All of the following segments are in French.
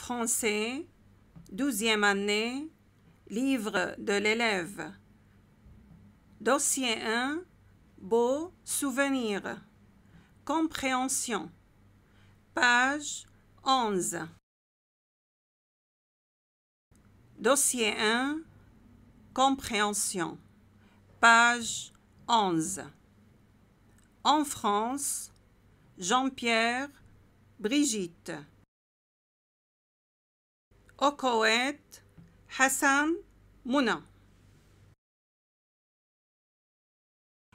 Français, 12e année, livre de l'élève. Dossier 1, beaux souvenirs. Compréhension. Page 11. Dossier 1, compréhension. Page 11. En France, Jean-Pierre, Brigitte. Au Koweït, Hassan, Mouna.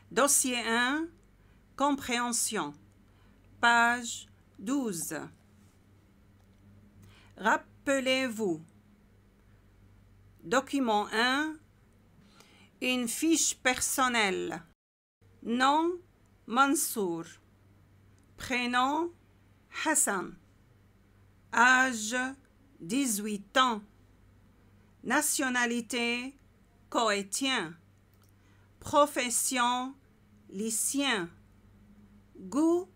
Dossier 1, compréhension. Page 12. Rappelez-vous. Document 1. Une fiche personnelle. Nom, Mansour. Prénom, Hassan. Âge, 18 ans. Nationalité, koweïtien. Profession, lycéen. Goût,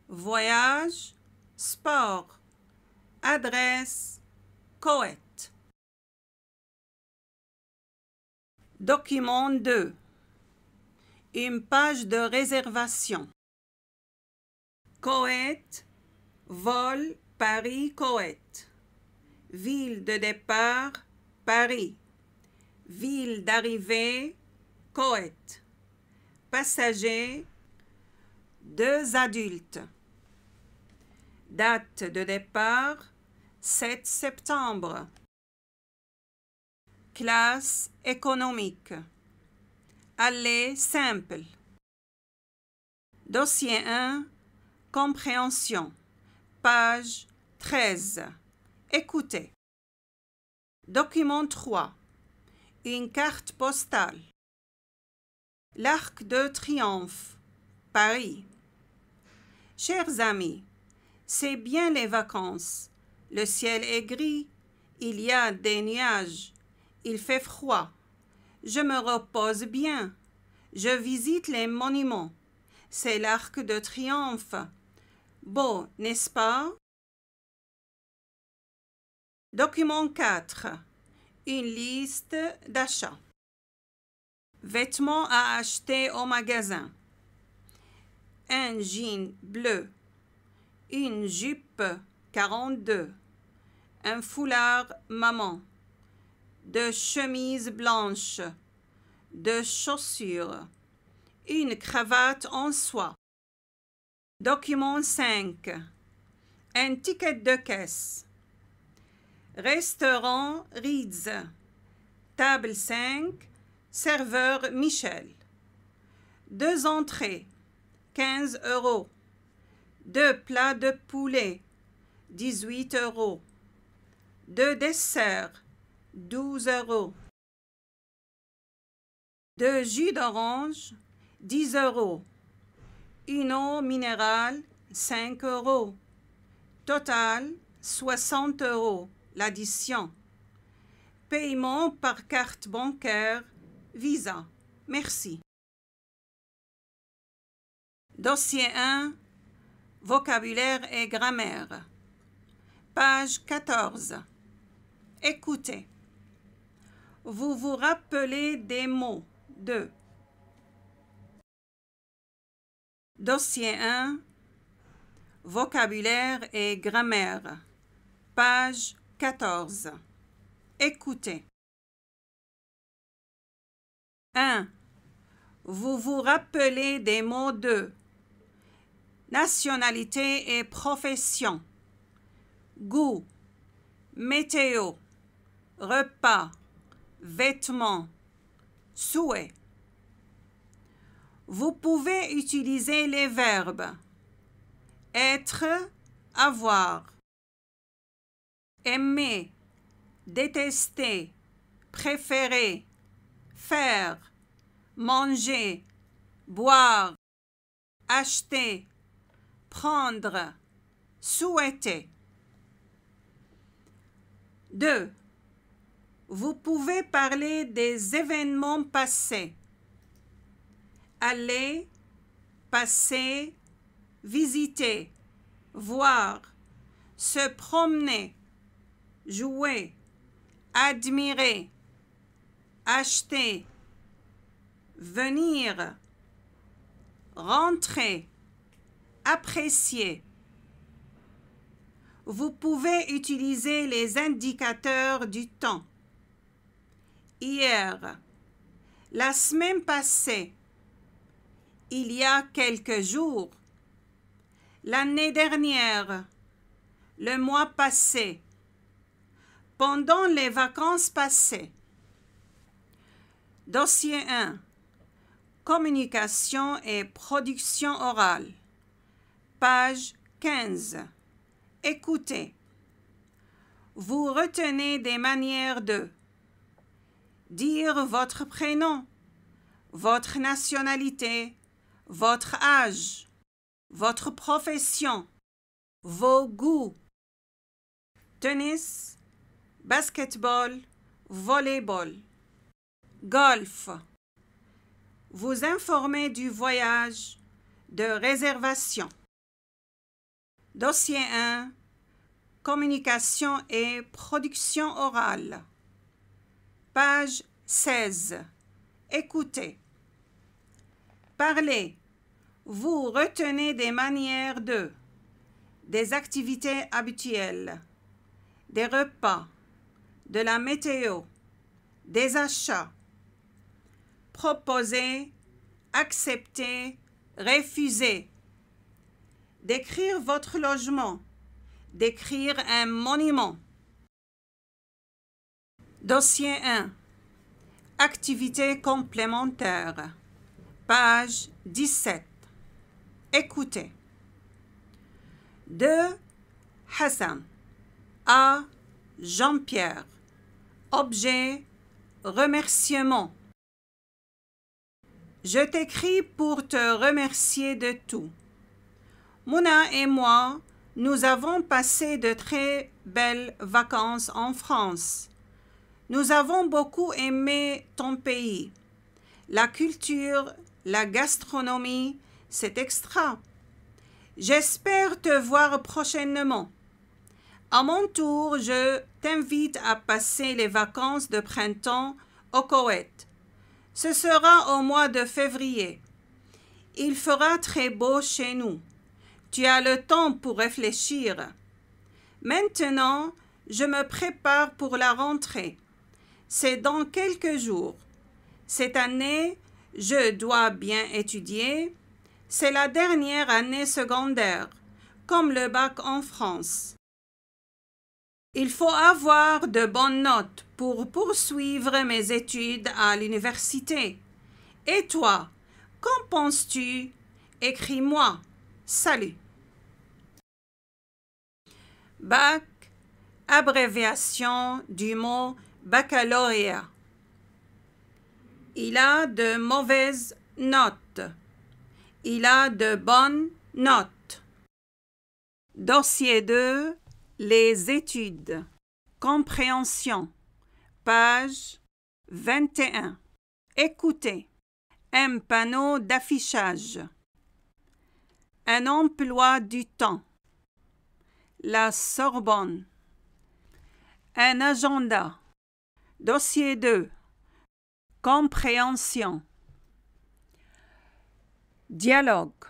voyage, sport. Adresse, Koweït. Document 2. Une page de réservation. Koweït, vol Paris-Koweït. Ville de départ, Paris. Ville d'arrivée, Koweït. Passagers, 2 adultes. Date de départ, 7 septembre. Classe économique. Aller simple. Dossier 1, compréhension. Page 13. Écoutez. Document 3. Une carte postale. L'Arc de Triomphe, Paris. Chers amis, c'est bien les vacances. Le ciel est gris, il y a des nuages, il fait froid. Je me repose bien. Je visite les monuments. C'est l'Arc de Triomphe. Beau, n'est-ce pas? Document 4. Une liste d'achats. Vêtements à acheter au magasin. Un jean bleu. Une jupe 42. Un foulard maman. 2 chemises blanches. 2 chaussures. Une cravate en soie. Document 5. Un ticket de caisse. Restaurant Ritz. Table 5. Serveur Michel. 2 entrées. 15 €. 2 plats de poulet. 18 €. 2 desserts. 12 €. 2 jus d'orange. 10 €. Une eau minérale. 5 €. Total 60 € l'addition. Paiement par carte bancaire. Visa. Merci. Dossier 1. Vocabulaire et grammaire. Page 14. Écoutez. Vous vous rappelez des mots de. Dossier 1. Vocabulaire et grammaire. Page 14. Écoutez. 1. Vous vous rappelez des mots de. Nationalité et profession. Goût. Météo. Repas. Vêtements. Souhait. Vous pouvez utiliser les verbes être, avoir, aimer, détester, préférer, faire, manger, boire, acheter, prendre, souhaiter. 2. Vous pouvez parler des événements passés. Aller, passer, visiter, voir, se promener, jouer, admirer, acheter, venir, rentrer, apprécier. Vous pouvez utiliser les indicateurs du temps. Hier, la semaine passée, il y a quelques jours, l'année dernière, le mois passé, pendant les vacances passées. Dossier 1. Communication et production orale. Page 15. Écoutez. Vous retenez des manières de dire votre prénom, votre nationalité, votre âge, votre profession, vos goûts. Tennis, basketball, volleyball, golf. Vous informer du voyage, de réservation. Dossier 1. Communication et production orale. Page 16. Écoutez. Parlez. Vous retenez des manières de des activités habituelles, des repas, de la météo, des achats. Proposer, accepter, refuser. Décrire votre logement, décrire un monument. Dossier 1. Activités complémentaires. Page 17. Écoutez. De Hassan à Jean-Pierre. Objet, remerciement. Je t'écris pour te remercier de tout. Mouna et moi, nous avons passé de très belles vacances en France. Nous avons beaucoup aimé ton pays. La culture, la gastronomie, c'est extra. J'espère te voir prochainement. À mon tour, je t'invite à passer les vacances de printemps au Koweït. Ce sera au mois de février. Il fera très beau chez nous. Tu as le temps pour réfléchir. Maintenant, je me prépare pour la rentrée. C'est dans quelques jours. Cette année, je dois bien étudier. C'est la dernière année secondaire, comme le bac en France. Il faut avoir de bonnes notes pour poursuivre mes études à l'université. Et toi, qu'en penses-tu? Écris-moi. Salut. Bac, abréviation du mot baccalauréat. Il a de mauvaises notes. Il a de bonnes notes. Dossier 2. Les études. Compréhension. Page 21. Écoutez. Un panneau d'affichage. Un emploi du temps. La Sorbonne. Un agenda. Dossier 2. Compréhension. Dialogue.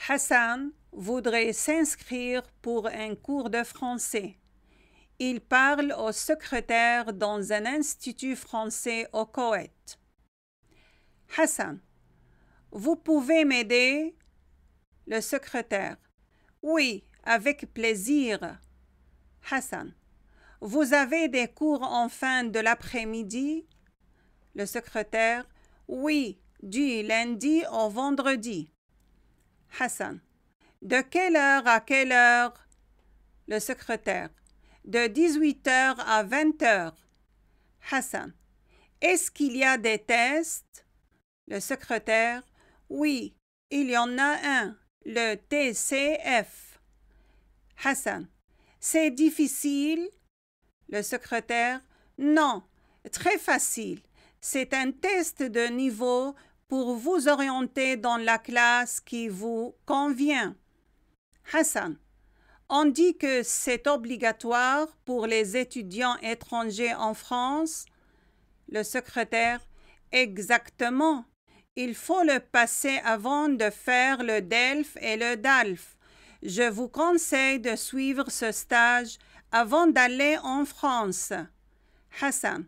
Hassan voudrait s'inscrire pour un cours de français. Il parle au secrétaire dans un institut français au Koweït. Hassan. Vous pouvez m'aider? Le secrétaire. Oui, avec plaisir. Hassan. Vous avez des cours en fin de l'après-midi? Le secrétaire. Oui, du lundi au vendredi. Hassan. De quelle heure à quelle heure? Le secrétaire. De 18h à 20h. Hassan. Est-ce qu'il y a des tests? Le secrétaire. Oui, il y en a un, le TCF. Hassan. C'est difficile? Le secrétaire. Non, très facile. C'est un test de niveau pour vous orienter dans la classe qui vous convient. Hassan. On dit que c'est obligatoire pour les étudiants étrangers en France. Le secrétaire: exactement. Il faut le passer avant de faire le DELF et le DALF. Je vous conseille de suivre ce stage avant d'aller en France. Hassan: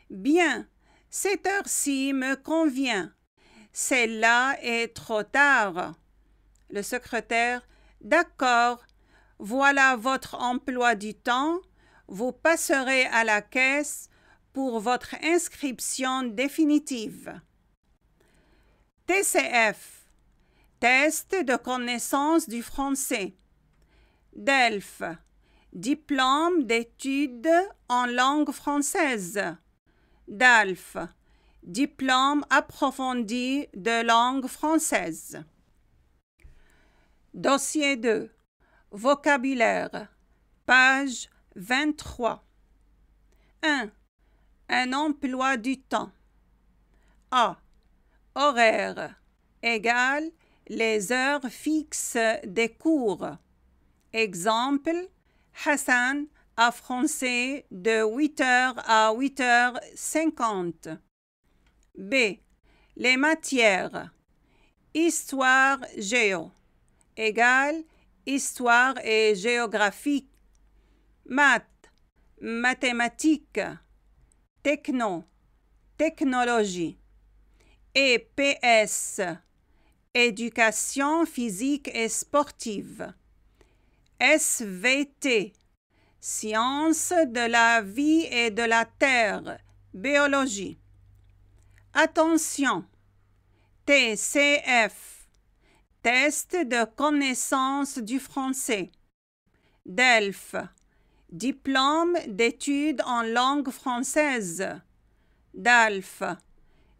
bien, cette heure-ci me convient. Celle-là est trop tard. Le secrétaire: d'accord. Voilà votre emploi du temps. Vous passerez à la caisse pour votre inscription définitive. TCF, test de connaissance du français. DELF, diplôme d'études en langue française. DALF, diplôme approfondi de langue française. Dossier 2. Vocabulaire. Page 23. 1. Un emploi du temps. A. Horaire égale les heures fixes des cours. Exemple: Hassan a français de 8h à 8h50. B. Les matières. Histoire géo égale histoire et géographie. Maths, mathématiques. Techno, technologie. EPS, éducation physique et sportive. SVT, sciences de la vie et de la terre, biologie. Attention, TCF, test de connaissance du français. DELF, diplôme d'études en langue française. DALF,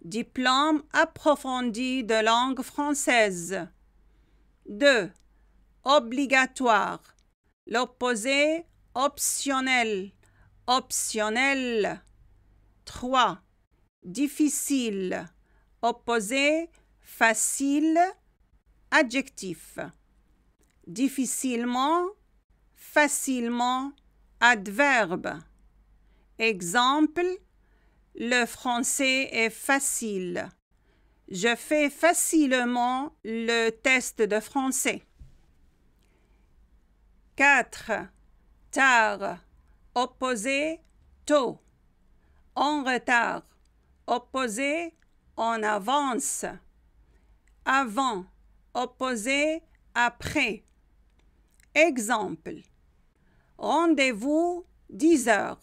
diplôme approfondi de langue française. 2. Obligatoire. L'opposé: optionnel. Optionnel. 3. Difficile. Opposé: facile. Adjectif. Difficilement, facilement. Adverbe. Exemple: le français est facile. Je fais facilement le test de français. 4. Tard. Opposé: tôt. En retard. Opposé: en avance. Avant. Opposé: après. Exemple: rendez-vous 10h.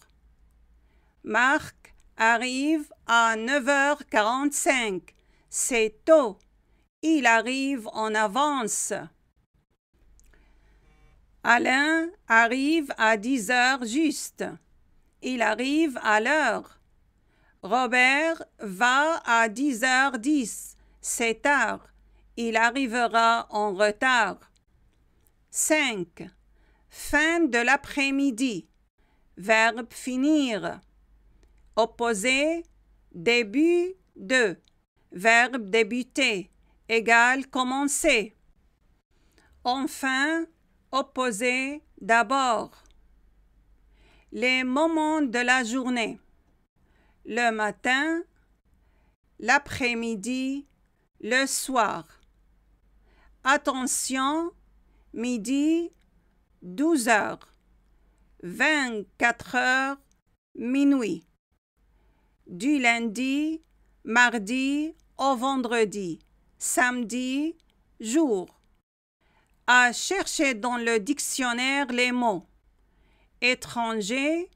Marc arrive à 9h45. C'est tôt. Il arrive en avance. Alain arrive à 10h juste. Il arrive à l'heure. Robert va à 10h10. C'est tard. Il arrivera en retard. 5. Fin de l'après-midi. Verbe finir. Opposé: début de. Verbe débuter égale commencer. Enfin, opposé: d'abord. Les moments de la journée. Le matin, l'après-midi, le soir. Attention, midi, 12h. 24h, minuit. Du lundi, mardi au vendredi. Samedi, jour. À chercher dans le dictionnaire les mots: étranger,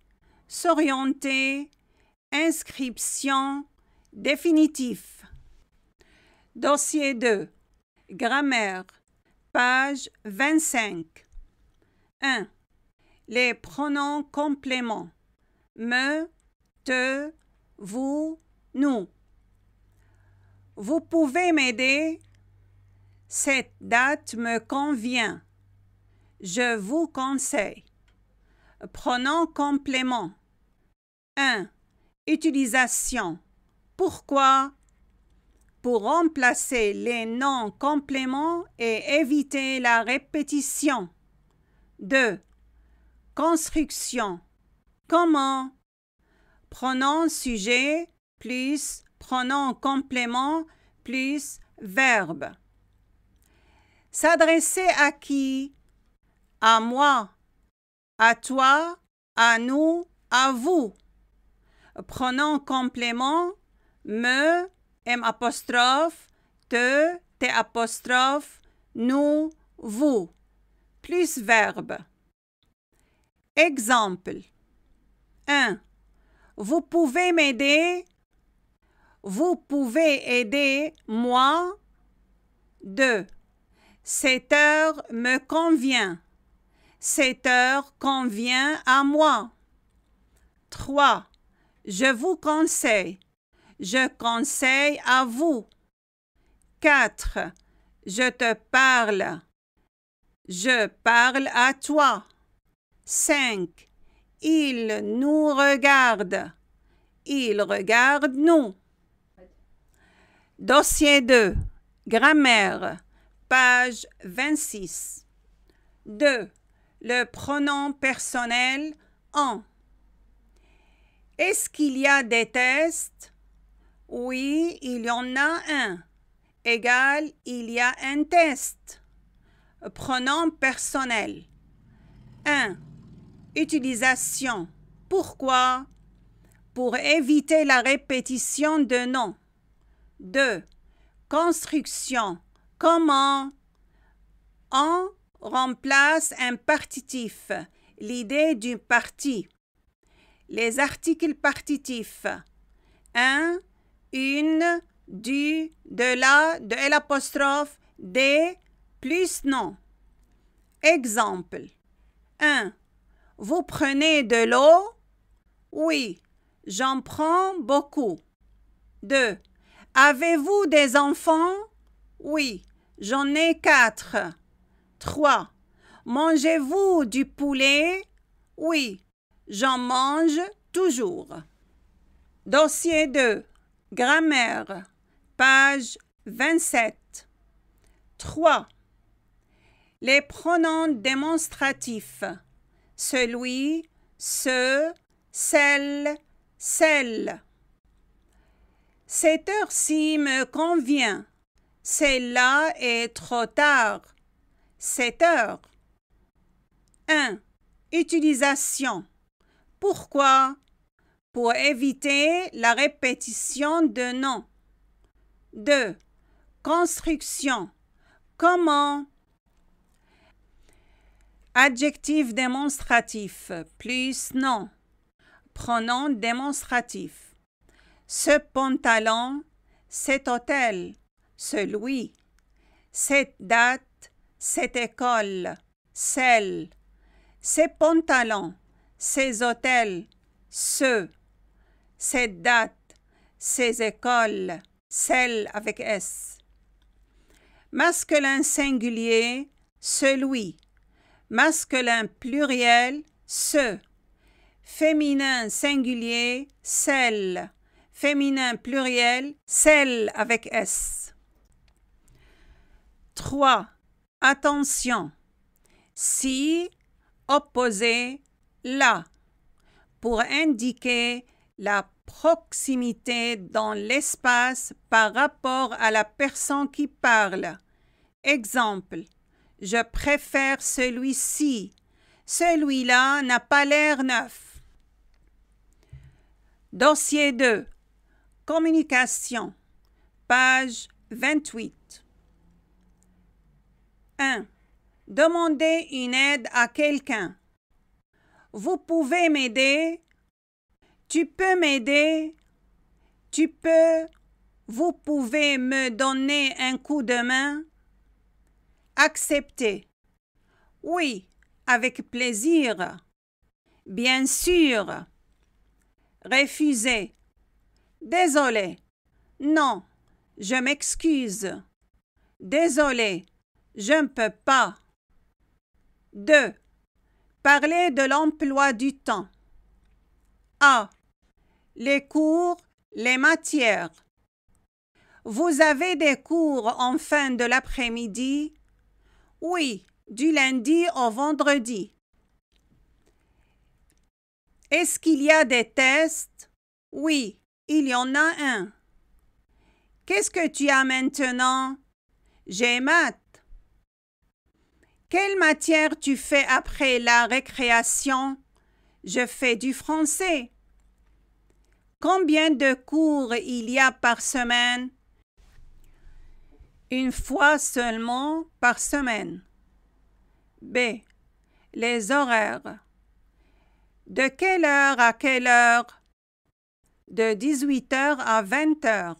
s'orienter, inscription, définitif. Dossier 2. Grammaire. Page 25. 1. Les pronoms compléments. Me, te, vous, nous. Vous pouvez m'aider? Cette date me convient. Je vous conseille. Pronoms compléments. 1. Utilisation. Pourquoi? Pour remplacer les noms compléments et éviter la répétition. 2. Construction. Comment? Pronom sujet plus pronom complément plus verbe. S'adresser à qui? À moi, à toi, à nous, à vous. Pronom complément me, m apostrophe, te, t apostrophe, nous, vous, plus verbe. Exemple. 1. Vous pouvez m'aider. Vous pouvez aider moi. 2. Cette heure me convient. Cette heure convient à moi. 3. Je vous conseille. Je conseille à vous. 4. Je te parle. Je parle à toi. 5. Il nous regarde. Il regarde nous. Dossier 2. Grammaire. Page 26. 2. Le pronom personnel en. Est-ce qu'il y a des tests? Oui, il y en a un. Égal, il y a un test. Pronom personnel. 1. Utilisation. Pourquoi? Pour éviter la répétition de noms. 2. Construction. Comment? En remplace un partitif, l'idée du parti. Les articles partitifs. Un, une, du, de la, de l'apostrophe, des, plus non. Exemple. 1. Vous prenez de l'eau? Oui, j'en prends beaucoup. 2. Avez-vous des enfants? Oui, j'en ai 4. 3. Mangez-vous du poulet? Oui, j'en mange toujours. Dossier 2. Grammaire. Page 27. 3. Les pronoms démonstratifs. Celui, ce, celle, celle. Cette heure-ci me convient. Celle-là est trop tard. 7 heures. 1. Utilisation. Pourquoi? Pour éviter la répétition de noms. 2. Construction. Comment? Adjectif démonstratif plus nom. Pronom démonstratif. Ce pantalon, cet hôtel, celui. Cette date, cette école, celle. Ces pantalons, ces hôtels, ceux. Cette date, ces écoles, celle avec S. Masculin singulier, celui. Masculin pluriel, ce. Féminin singulier, celle. Féminin pluriel, celle avec S. 3. Attention. Si, opposé, là. Pour indiquer la proximité dans l'espace par rapport à la personne qui parle. Exemple. Je préfère celui-ci. Celui-là n'a pas l'air neuf. Dossier 2. Communication. Page 28. 1. Demander une aide à quelqu'un. Vous pouvez m'aider? Tu peux m'aider? Tu peux? Vous pouvez me donner un coup de main? Accepter. Oui, avec plaisir. Bien sûr. Refuser. Désolé. Non, je m'excuse. Désolé, je ne peux pas. 2. Parler de l'emploi du temps. A. Les cours, les matières. Vous avez des cours en fin de l'après-midi? Oui, du lundi au vendredi. Est-ce qu'il y a des tests? Oui, il y en a un. Qu'est-ce que tu as maintenant? J'ai maths. Quelle matière tu fais après la récréation? Je fais du français. Combien de cours il y a par semaine? Une fois seulement par semaine. B. Les horaires. De quelle heure à quelle heure? De 18h à 20h.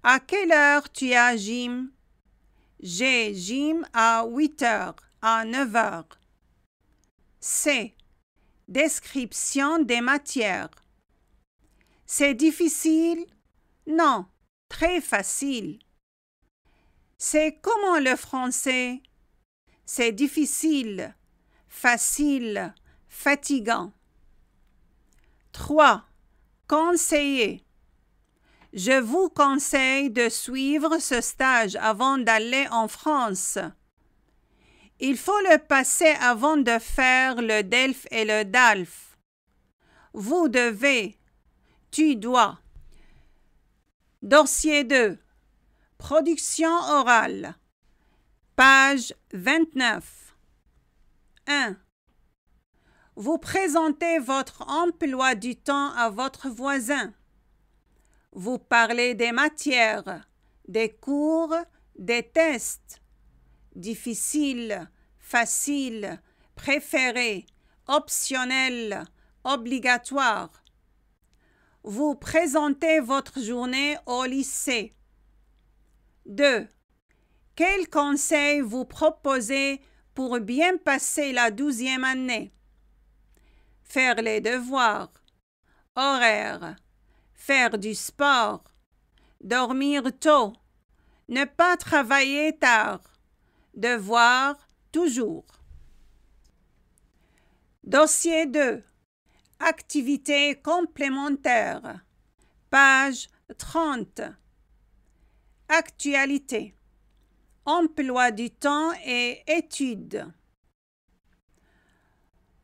À quelle heure tu as gym? J'ai gym à 8h, à 9h. C. Description des matières. C'est difficile? Non, très facile. C'est comment le français? C'est difficile, facile, fatigant. 3. Conseiller. Je vous conseille de suivre ce stage avant d'aller en France. Il faut le passer avant de faire le DELF et le DALF. Vous devez, tu dois. Dossier 2. Production orale. Page 29. 1. Vous présentez votre emploi du temps à votre voisin. Vous parlez des matières, des cours, des tests. Difficile, facile, préféré, optionnel, obligatoire. Vous présentez votre journée au lycée. 2. Quels conseils vous proposez pour bien passer la 12e année? Faire les devoirs, horaires, faire du sport, dormir tôt, ne pas travailler tard, devoir toujours. Dossier 2. Activités complémentaires. Page 30. Actualité. Emploi du temps et études.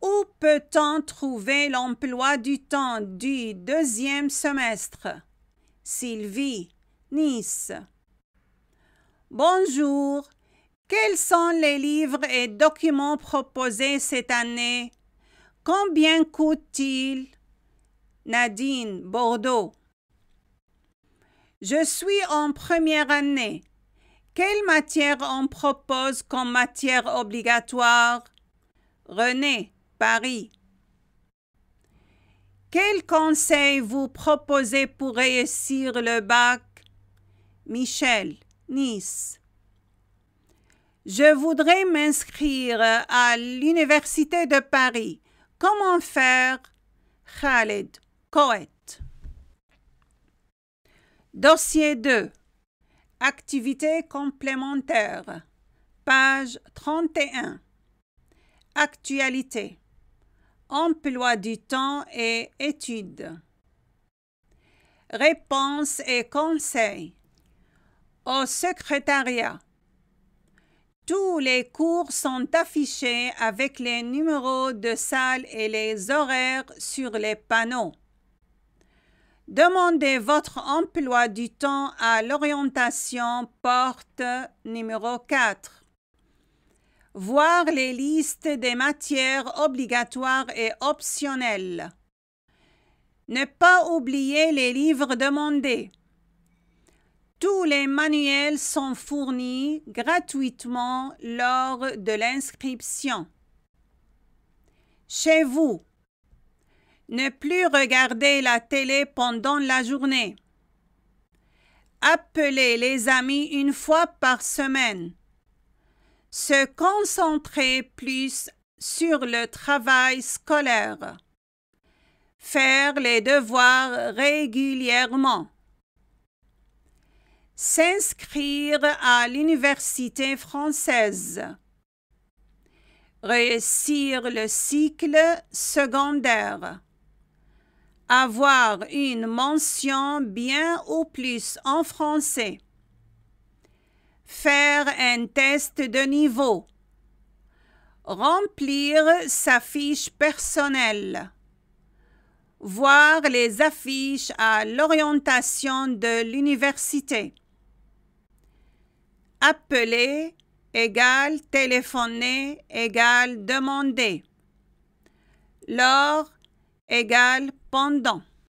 Où peut-on trouver l'emploi du temps du 2e semestre? Sylvie, Nice. Bonjour. Quels sont les livres et documents proposés cette année? Combien coûtent-ils? Nadine, Bordeaux. Je suis en première année. Quelle matière on propose comme matière obligatoire? René, Paris. Quel conseil vous proposez pour réussir le bac? Michel, Nice. Je voudrais m'inscrire à l'Université de Paris. Comment faire? Khaled, Koweït. Dossier 2. Activités complémentaires. Page 31. Actualité. Emploi du temps et études. Réponses et conseils. Au secrétariat. Tous les cours sont affichés avec les numéros de salle et les horaires sur les panneaux. Demandez votre emploi du temps à l'orientation porte numéro 4. Voir les listes des matières obligatoires et optionnelles. Ne pas oublier les livres demandés. Tous les manuels sont fournis gratuitement lors de l'inscription. Chez vous. Ne plus regarder la télé pendant la journée. Appeler les amis une fois par semaine. Se concentrer plus sur le travail scolaire. Faire les devoirs régulièrement. S'inscrire à l'université française. Réussir le cycle secondaire. Avoir une mention bien ou plus en français. Faire un test de niveau. Remplir sa fiche personnelle. Voir les affiches à l'orientation de l'université. Appeler égale téléphoner égale demander. Lors égale pendant.